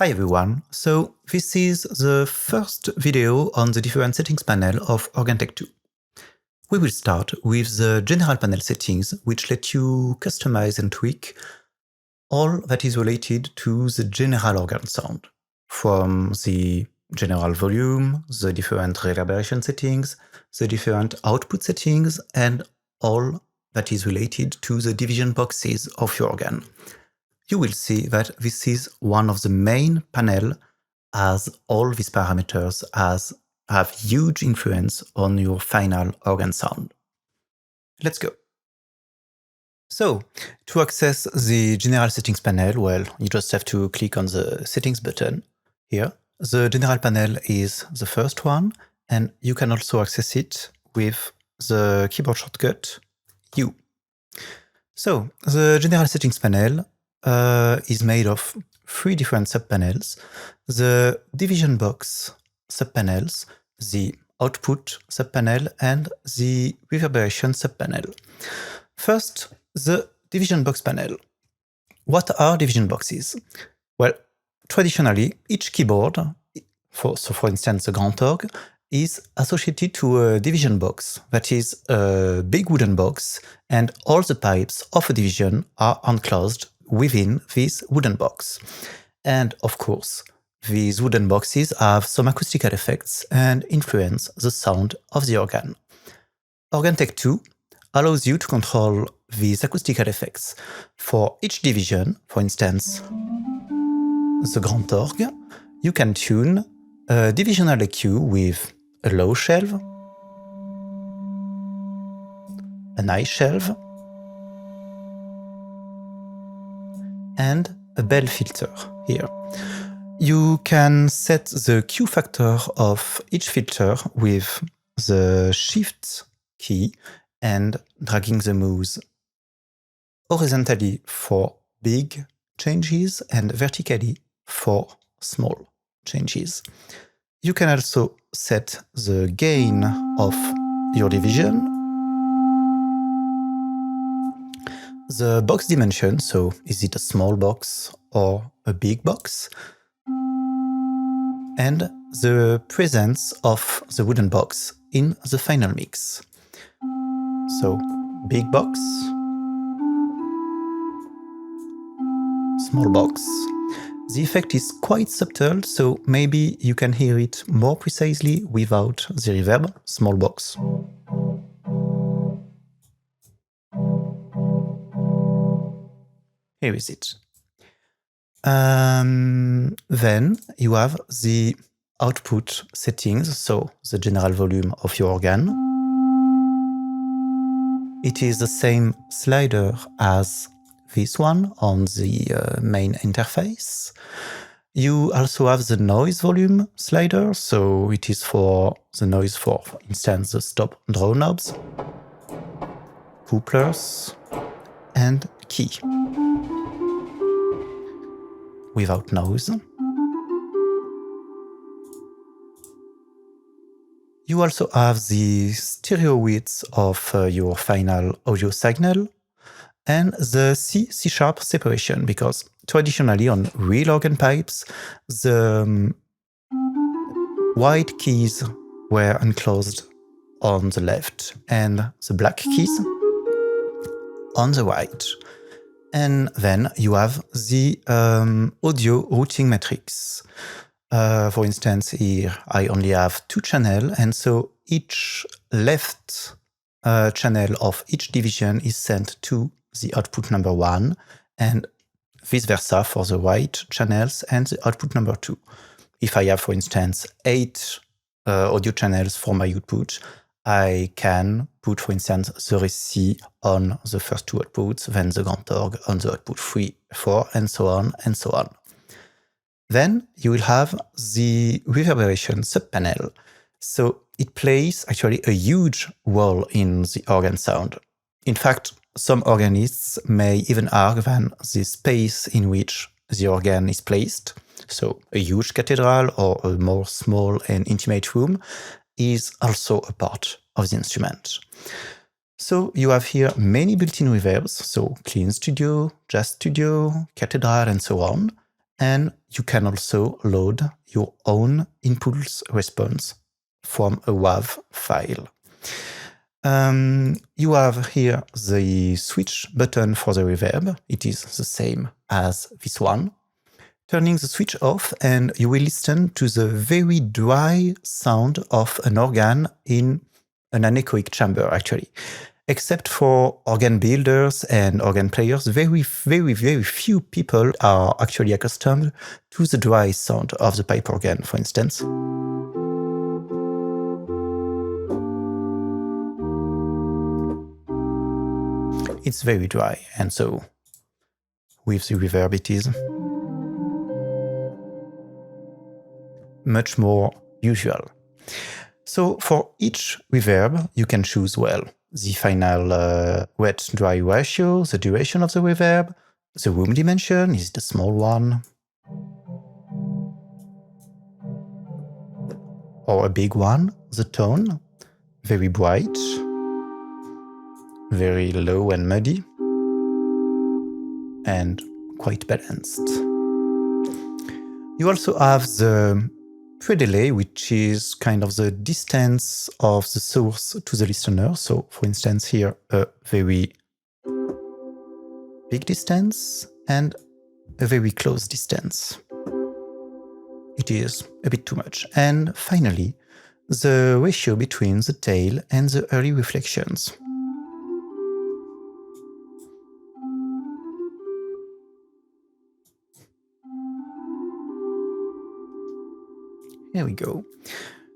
Hi everyone, so this is the first video on the different settings panel of Organteq 2. We will start with the general panel settings, which let you customize and tweak all that is related to the general organ sound, from the general volume, the different reverberation settings, the different output settings, and all that is related to the division boxes of your organ. You will see that this is one of the main panel, as all these parameters have huge influence on your final organ sound. Let's go. So, to access the general settings panel, well, you just have to click on the settings button here. The general panel is the first one, and you can also access it with the keyboard shortcut U. So, the general settings panel is made of 3 different subpanels: the division box subpanels, the output subpanel, and the reverberation subpanel. First, the division box panel. What are division boxes? Well, traditionally, each keyboard, for instance the Organteq, is associated to a division box, that is a big wooden box, and all the pipes of a division are enclosed within this wooden box. And of course, these wooden boxes have some acoustical effects and influence the sound of the organ. Organteq 2 allows you to control these acoustical effects. For each division, for instance, the Organteq, you can tune a divisional EQ with a low shelf, an high shelf, and a bell filter here. You can set the Q factor of each filter with the Shift key and dragging the mouse horizontally for big changes and vertically for small changes. You can also set the gain of your division, the box dimension, so is it a small box or a big box, and the presence of the wooden box in the final mix. So, big box, small box. The effect is quite subtle, so maybe you can hear it more precisely without the reverb. Small box. Here is it. Then you have the output settings, so the general volume of your organ. It is the same slider as this one on the main interface. You also have the noise volume slider, so it is for the noise for instance, the stop draw knobs, couplers, and key. Without noise. You also have the stereo width of your final audio signal and the C-sharp separation, because traditionally on real organ pipes, the white keys were enclosed on the left and the black keys on the right. And then you have the audio routing matrix. For instance, here I only have 2 channels, and so each left channel of each division is sent to the output number 1, and vice versa for the right channels and the output number 2. If I have, for instance, 8 audio channels for my output, I can put, for instance, the Reci on the first 2 outputs, then the Organteq on the output 3, 4, and so on, and so on. Then you will have the reverberation subpanel. So it plays actually a huge role in the organ sound. In fact, some organists may even argue that the space in which the organ is placed, so a huge cathedral or a more small and intimate room, is also a part of the instrument. So you have here many built-in reverbs, so clean studio, jazz studio, cathedral, and so on. and you can also load your own impulse response from a WAV file. You have here the switch button for the reverb. It is the same as this one. Turning the switch off, and you will listen to the very dry sound of an organ in an anechoic chamber, actually. Except for organ builders and organ players, very few people are actually accustomed to the dry sound of the pipe organ, for instance. It's very dry, and so with the reverb it is much more usual. So for each reverb, you can choose, well, the final wet-dry ratio, the duration of the reverb, the room dimension, is it a small one or a big one, the tone, very bright, very low and muddy, and quite balanced. You also have the pre-delay, which is kind of the distance of the source to the listener. So, for instance, here a very big distance and a very close distance. It is a bit too much. And finally, the ratio between the tail and the early reflections. Here we go.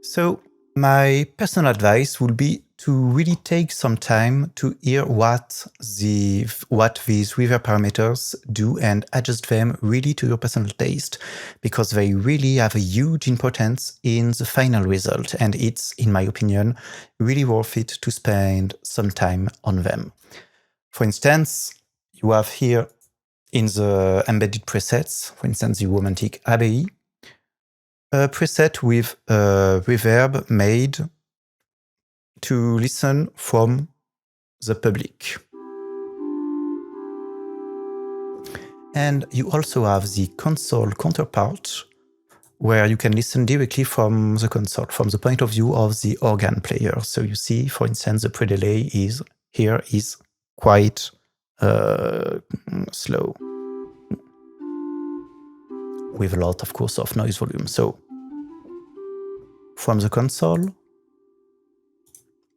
So my personal advice would be to really take some time to hear what these reverb parameters do and adjust them really to your personal taste, because they really have a huge importance in the final result, and it's, in my opinion, really worth it to spend some time on them. For instance, you have here in the embedded presets, for instance, the Romantic Abbey, a preset with a reverb made to listen from the public. And you also have the console counterpart, where you can listen directly from the console, from the point of view of the organ player. So you see, for instance, the pre-delay is quite slow, with a lot, of course, of noise volume. So from the console,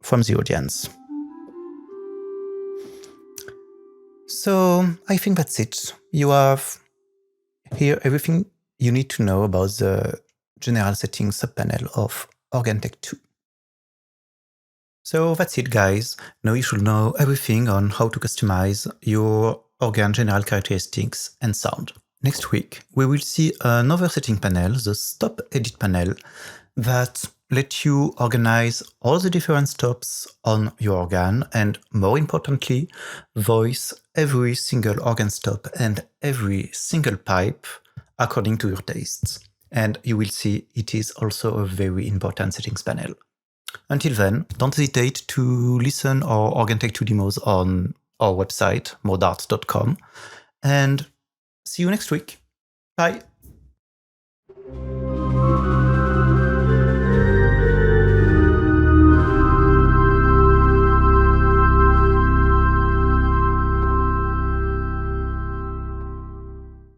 from the audience. So I think that's it. You have here everything you need to know about the general settings subpanel of Organteq 2. So that's it, guys. Now you should know everything on how to customize your organ general characteristics and sound. Next week, we will see another setting panel, the stop edit panel, that lets you organize all the different stops on your organ and, more importantly, voice every single organ stop and every single pipe according to your tastes. And you will see it is also a very important settings panel. Until then, don't hesitate to listen our Organteq 2 demos on our website, modartt.com, and see you next week. Bye!